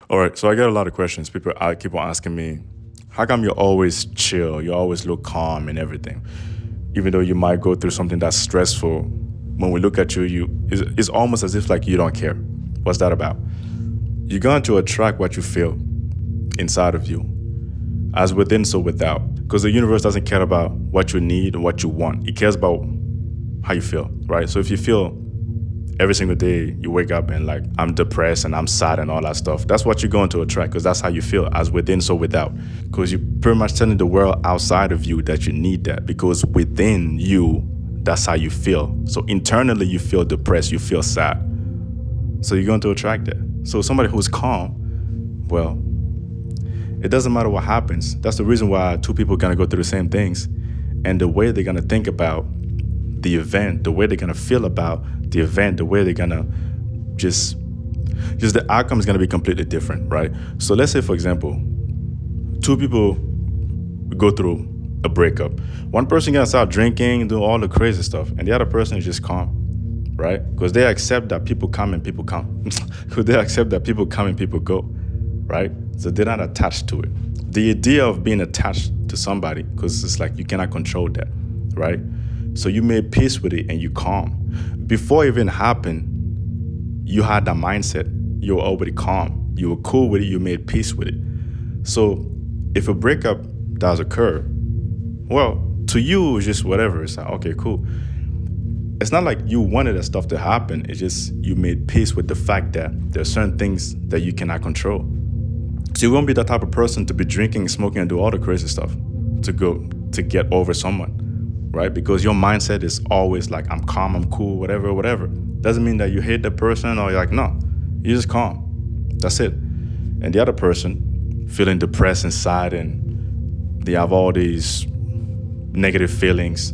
All right, so I get a lot of questions. People I keep on asking me, how come you're always chill? You always look calm and everything, even though you might go through something that's stressful. When we look at you, it's almost as if like you don't care. What's that about? You're going to attract what you feel inside of you, as within, so without. Because the universe doesn't care about what you need or what you want. It cares about how you feel, right? So if you feel every single day you wake up and like, I'm depressed and I'm sad and all that stuff, that's what you're going to attract, because that's how you feel, as within, so without. Because you're pretty much telling the world outside of you that you need that, because within you, that's how you feel. So internally you feel depressed, you feel sad. So you're going to attract that. So somebody who's calm, well, it doesn't matter what happens. That's the reason why two people are going to go through the same things. And the way they're going to think about the event, the way they're going to feel about the event, the way they're going to just the outcome is going to be completely different, right? So let's say, for example, two people go through a breakup. One person going to start drinking, do all the crazy stuff, and the other person is just calm, right? Because they accept that people come and people come. Because they accept that people come and people go, right? So they're not attached to it. The idea of being attached to somebody, because it's like you cannot control that, right? So you made peace with it and you calm. Before it even happened, you had that mindset. You were already calm. You were cool with it. You made peace with it. So if a breakup does occur, well, to you, it's just whatever. It's like, okay, cool. It's not like you wanted that stuff to happen. It's just you made peace with the fact that there are certain things that you cannot control. So you won't be that type of person to be drinking, smoking, and do all the crazy stuff to get over someone, right? Because your mindset is always like, I'm calm, I'm cool, whatever, whatever. Doesn't mean that you hate the person or you're like, no, you're just calm. That's it. And the other person feeling depressed inside and they have all these negative feelings,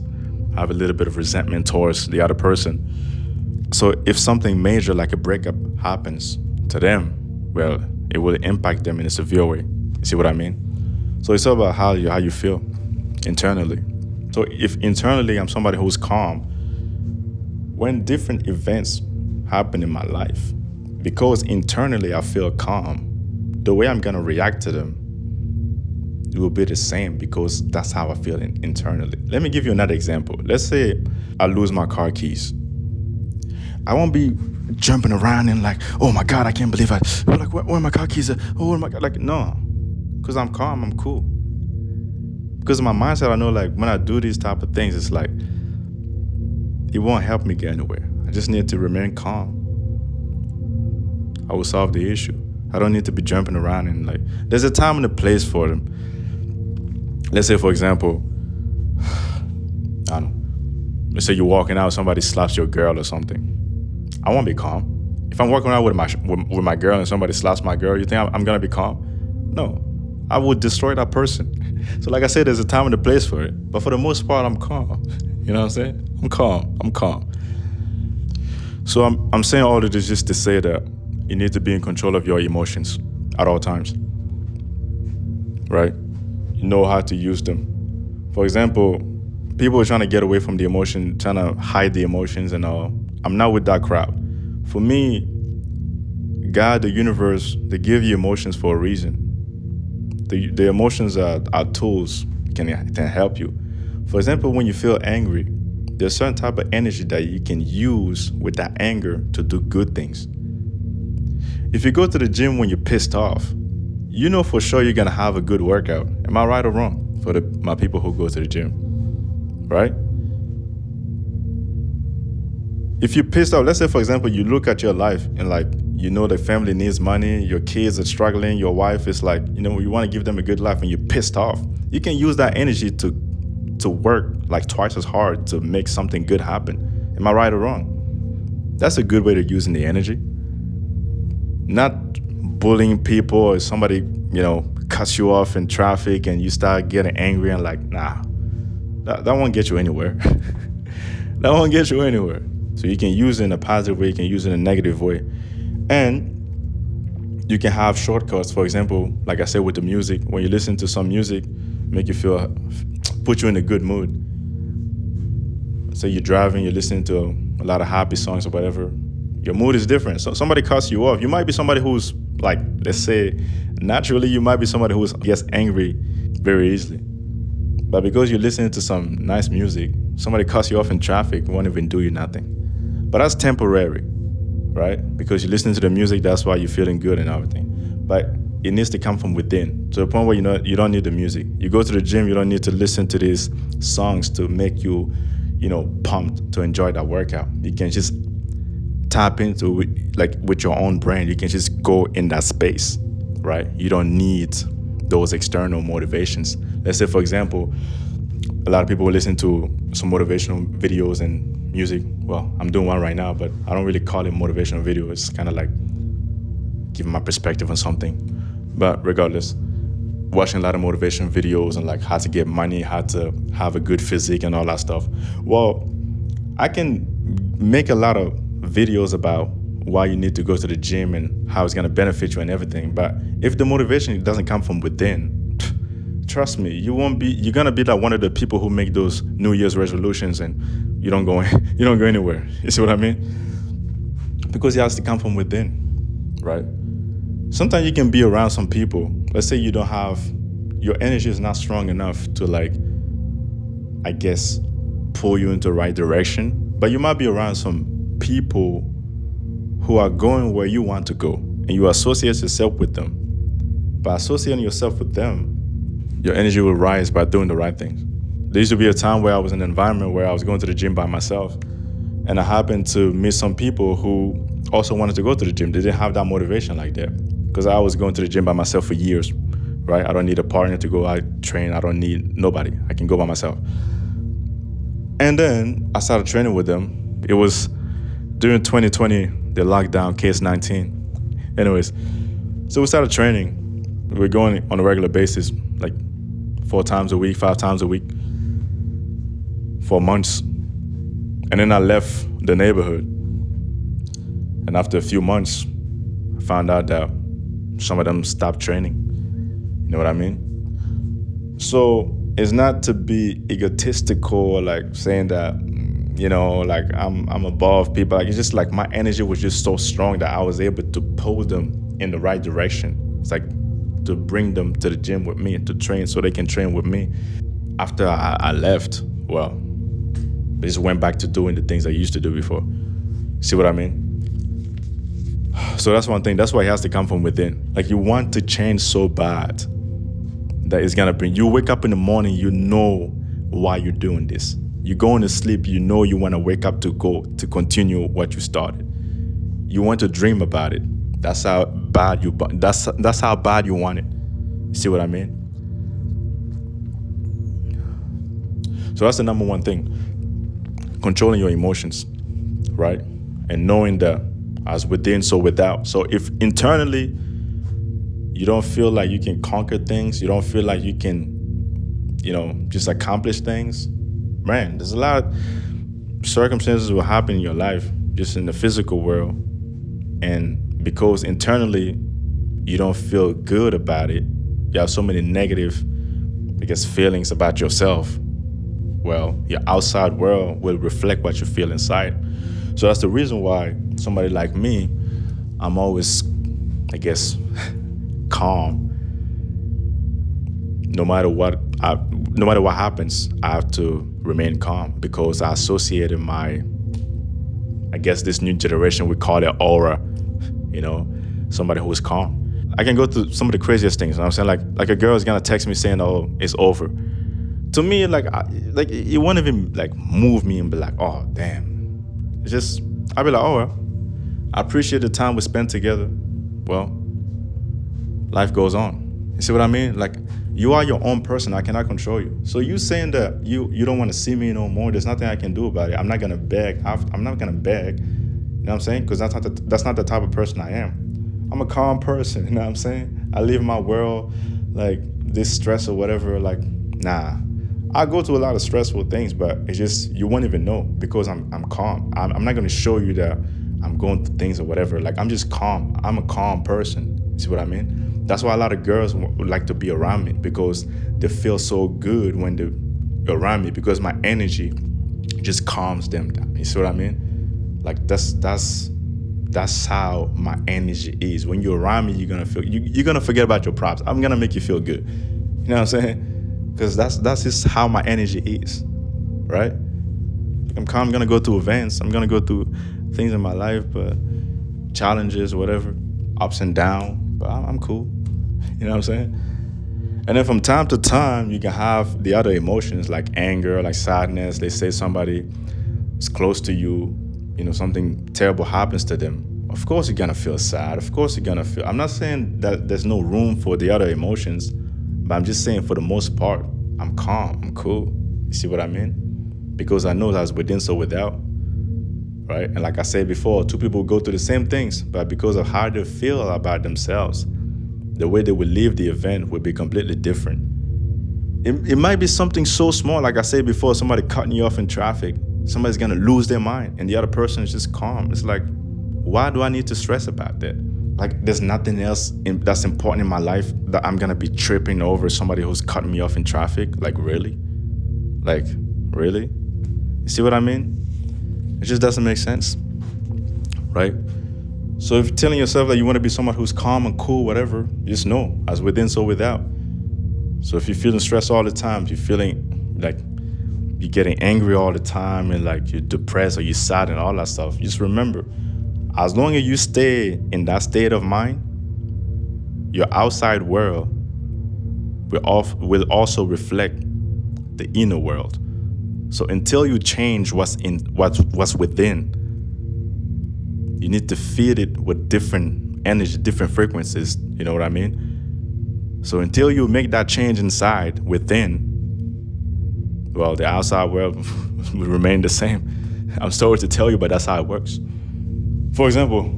have a little bit of resentment towards the other person. So if something major like a breakup happens to them, well, it will impact them in a severe way. You see what I mean? So it's all about how you feel internally. So if internally I'm somebody who's calm, when different events happen in my life, because internally I feel calm, the way I'm gonna react to them, it will be the same, because that's how I feel internally. Let me give you another example. Let's say I lose my car keys. I won't be jumping around and like, oh my God, I can't believe like, where are my car keys? Oh my God, like, no, because I'm calm, I'm cool. Because in my mindset, I know like when I do these type of things, it's like, it won't help me get anywhere. I just need to remain calm. I will solve the issue. I don't need to be jumping around and like, there's a time and a place for them. Let's say, for example, I don't know. Let's say you're walking out, somebody slaps your girl or something. I won't be calm. If I'm walking around with my girl and somebody slaps my girl, you think I'm gonna be calm? No, I would destroy that person. So like I said, there's a time and a place for it. But for the most part, I'm calm. You know what I'm saying? I'm calm. So I'm saying all of this just to say that you need to be in control of your emotions at all times, right? You know how to use them. For example, people are trying to get away from the emotion, trying to hide the emotions and all. I'm not with that crowd. For me, God, the universe, they give you emotions for a reason. The emotions are tools, can help you. For example, when you feel angry, there's a certain type of energy that you can use with that anger to do good things. If you go to the gym when you're pissed off, you know for sure you're gonna have a good workout. Am I right or wrong? For my people who go to the gym, right? If you're pissed off, let's say for example, you look at your life and like, you know the family needs money, your kids are struggling, your wife is like, you know, you want to give them a good life and you're pissed off. You can use that energy to work like twice as hard to make something good happen. Am I right or wrong? That's a good way to using the energy. Not bullying people or somebody, you know, cuts you off in traffic and you start getting angry and like, nah, that won't get you anywhere. That won't get you anywhere. So you can use it in a positive way, you can use it in a negative way. And you can have shortcuts. For example, like I said with the music, when you listen to some music, make you feel, put you in a good mood. Say you're driving, you're listening to a lot of happy songs or whatever, your mood is different. So somebody cuts you off. You might be somebody who's Like, let's say, naturally, you might be somebody who gets angry very easily. But because you're listening to some nice music, somebody cuts you off in traffic, won't even do you nothing. But that's temporary, right? Because you're listening to the music, that's why you're feeling good and everything. But it needs to come from within, to the point where you don't need the music. You go to the gym, you don't need to listen to these songs to make you, pumped to enjoy that workout. You can just tap into it, like with your own brain. You can just go in that space, right? You don't need those external motivations. Let's say, for example, a lot of people will listen to some motivational videos and music. Well, I'm doing one right now, but I don't really call it motivational video. It's kind of like giving my perspective on something. But regardless, watching a lot of motivation videos and like how to get money, how to have a good physique and all that stuff. Well, I can make a lot of videos about why you need to go to the gym and how it's going to benefit you and everything. But if the motivation doesn't come from within, trust me, you're going to be like one of the people who make those New Year's resolutions and you don't go anywhere. You see what I mean? Because it has to come from within, right? Sometimes you can be around some people. Let's say your energy is not strong enough to pull you into the right direction. But you might be around some people who are going where you want to go, and you associate yourself with them. By associating yourself with them, your energy will rise by doing the right things. There used to be a time where I was in an environment where I was going to the gym by myself, and I happened to meet some people who also wanted to go to the gym. They didn't have that motivation like that, because I was going to the gym by myself for years, right? I don't need a partner to go out train. I don't need nobody. I can go by myself. And then I started training with them. It was during 2020, the lockdown, case 19. Anyways, so we started training. We were going on a regular basis, like 4 times a week, 5 times a week, for months. And then I left the neighborhood. And after a few months, I found out that some of them stopped training. You know what I mean? So it's not to be egotistical or like saying that, like I'm above people. Like, it's just like my energy was just so strong that I was able to pull them in the right direction. It's like to bring them to the gym with me, to train so they can train with me. After I left, well, I just went back to doing the things I used to do before. See what I mean? So that's one thing. That's why it has to come from within. Like, you want to change so bad that it's gonna bring. You wake up in the morning, you know why you're doing this. You're going to sleep, you know you want to wake up to continue what you started. You want to dream about it. That's how bad that's how bad you want it. You see what I mean? So that's the number one thing. Controlling your emotions, right? And knowing that as within, so without. So if internally you don't feel like you can conquer things, you don't feel like you can, just accomplish things, man, there's a lot of circumstances will happen in your life, just in the physical world. And because internally you don't feel good about it, you have so many negative, feelings about yourself, well, your outside world will reflect what you feel inside. So that's the reason why somebody like me, I'm always, calm. No matter what happens, I have to remain calm, because I associated this new generation, we call it aura, somebody who is calm. I can go through some of the craziest things. You know what I'm saying? Like a girl is gonna text me saying, "Oh, it's over." To me, it won't even move me and be like, "Oh, damn." It's just, I'll be like, "Oh, well, I appreciate the time we spent together." Well, life goes on. You see what I mean? Like, you are your own person. I cannot control you. So you saying that you don't want to see me no more, there's nothing I can do about it. I'm not gonna beg. I'm not gonna beg. You know what I'm saying? Because that's not the type of person I am. I'm a calm person. You know what I'm saying? I live my world this stress or whatever. Nah. I go through a lot of stressful things, but it's just, you won't even know, because I'm calm. I'm not gonna show you that I'm going through things or whatever. I'm just calm. I'm a calm person. See what I mean? That's why a lot of girls would like to be around me, because they feel so good when they're around me, because my energy just calms them down. You see what I mean? That's that's how my energy is. When you're around me, you're gonna forget about your problems. I'm gonna make you feel good. You know what I'm saying? Because that's just how my energy is, right? I'm gonna go through events. I'm gonna go through things in my life, but challenges, whatever, ups and downs. But I'm cool. You know what I'm saying? And then from time to time, you can have the other emotions like anger, like sadness. They say somebody is close to you, something terrible happens to them. Of course you're gonna feel sad. Of course you're gonna feel. I'm not saying that there's no room for the other emotions, but I'm just saying for the most part, I'm calm, I'm cool. You see what I mean? Because I know that's within, so without, right? And like I said before, two people go through the same things, but because of how they feel about themselves, the way they will live the event will be completely different. It might be something so small, like I said before, somebody cutting you off in traffic. Somebody's gonna lose their mind, and the other person is just calm. It's like, why do I need to stress about that? Like, there's nothing else that's important in my life that I'm gonna be tripping over somebody who's cutting me off in traffic? Like, really? Like, really? You see what I mean? It just doesn't make sense, right? So if you're telling yourself that you want to be someone who's calm and cool, whatever, just know, as within, so without. So if you're feeling stressed all the time, if you're feeling like you're getting angry all the time and like you're depressed or you're sad and all that stuff, just remember, as long as you stay in that state of mind, your outside world will also reflect the inner world. So until you change what's within, you need to feed it with different energy, different frequencies. You know what I mean? So until you make that change inside, within, well, the outside world will remain the same. I'm sorry to tell you, but that's how it works. For example,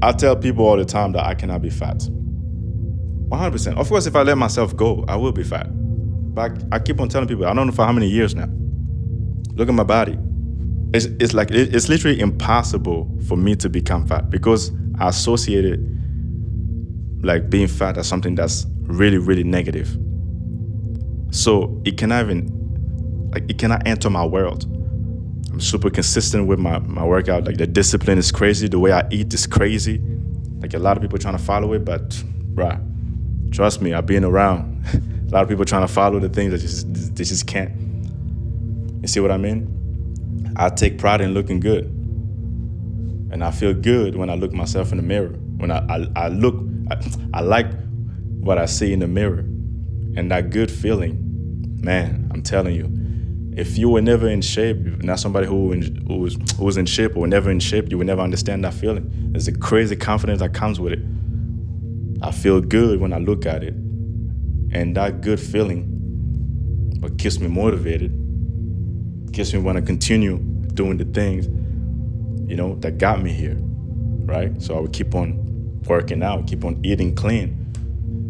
I tell people all the time that I cannot be fat. 100%. Of course, if I let myself go, I will be fat. But I keep on telling people, I don't know for how many years now. Look at my body. It's literally impossible for me to become fat because I associated like being fat as something that's really, really negative. So it cannot enter my world. I'm super consistent with my workout. Like the discipline is crazy. The way I eat is crazy. Like a lot of people trying to follow it, but bruh, trust me, I've been around a lot of people trying to follow the things that they just can't. You see what I mean? I take pride in looking good. And I feel good when I look myself in the mirror. When I like what I see in the mirror. And that good feeling, man, I'm telling you, if you were never in shape, if not somebody who was in shape or never in shape, you will never understand that feeling. There's a crazy confidence that comes with it. I feel good when I look at it. And that good feeling what keeps me motivated, keeps me want to continue doing the things, that got me here, right? So I would keep on working out, keep on eating clean,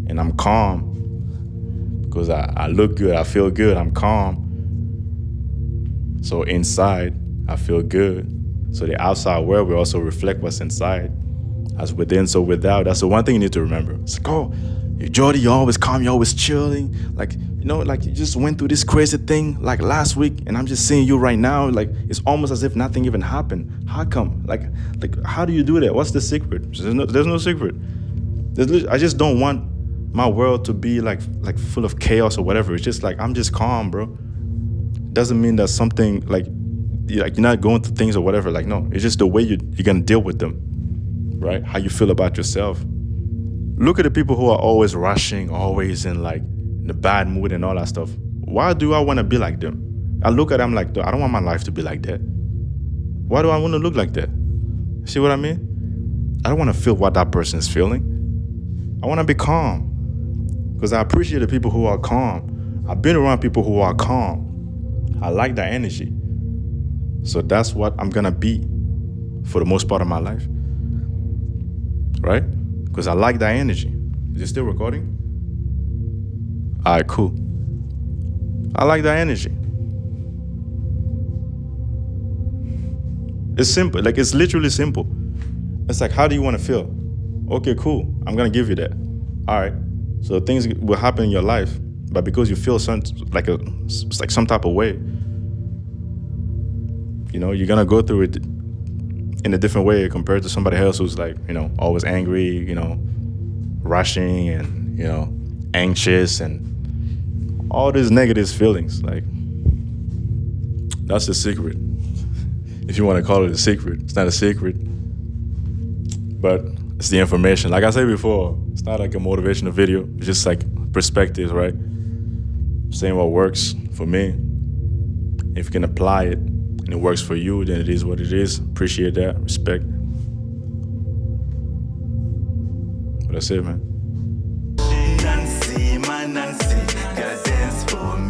and I'm calm because I look good, I feel good, I'm calm. So inside, I feel good. So the outside world will also reflect what's inside. As within, so without. That's the one thing you need to remember. It's like, oh, you're Jordy, you're always calm, you're always chilling. Like, like you just went through this crazy thing like last week, and I'm just seeing you right now. Like, it's almost as if nothing even happened. How come? Like how do you do that? What's the secret? There's no secret. I just don't want my world to be like full of chaos or whatever. It's just like, I'm just calm, bro. Doesn't mean that something like you're not going through things or whatever. Like, no, it's just the way you're gonna deal with them, right? How you feel about yourself. Look at the people who are always rushing, always in the bad mood and all that stuff. Why do I want to be like them? I look at them like, I don't want my life to be like that. Why do I want to look like that? See what I mean? I don't want to feel what that person is feeling. I want to be calm because I appreciate the people who are calm. I've been around people who are calm. I like that energy. So that's what I'm going to be for the most part of my life. Right? Because I like that energy. Is it still recording? All right, cool. I like that energy. It's simple. Like, it's literally simple. It's like, how do you want to feel? Okay, cool. I'm going to give you that. All right. So things will happen in your life, but because you feel some type of way, you're going to go through it in a different way compared to somebody else who's like, always angry, rushing and, anxious and all these negative feelings. Like, that's the secret. If you want to call it a secret, it's not a secret, but it's the information. Like I said before, it's not like a motivational video. It's just like perspectives, right? Saying what works for me. If you can apply it and it works for you, then it is what it is. Appreciate that, respect. But that's it, man. Nancy, my Nancy, gotta dance for me.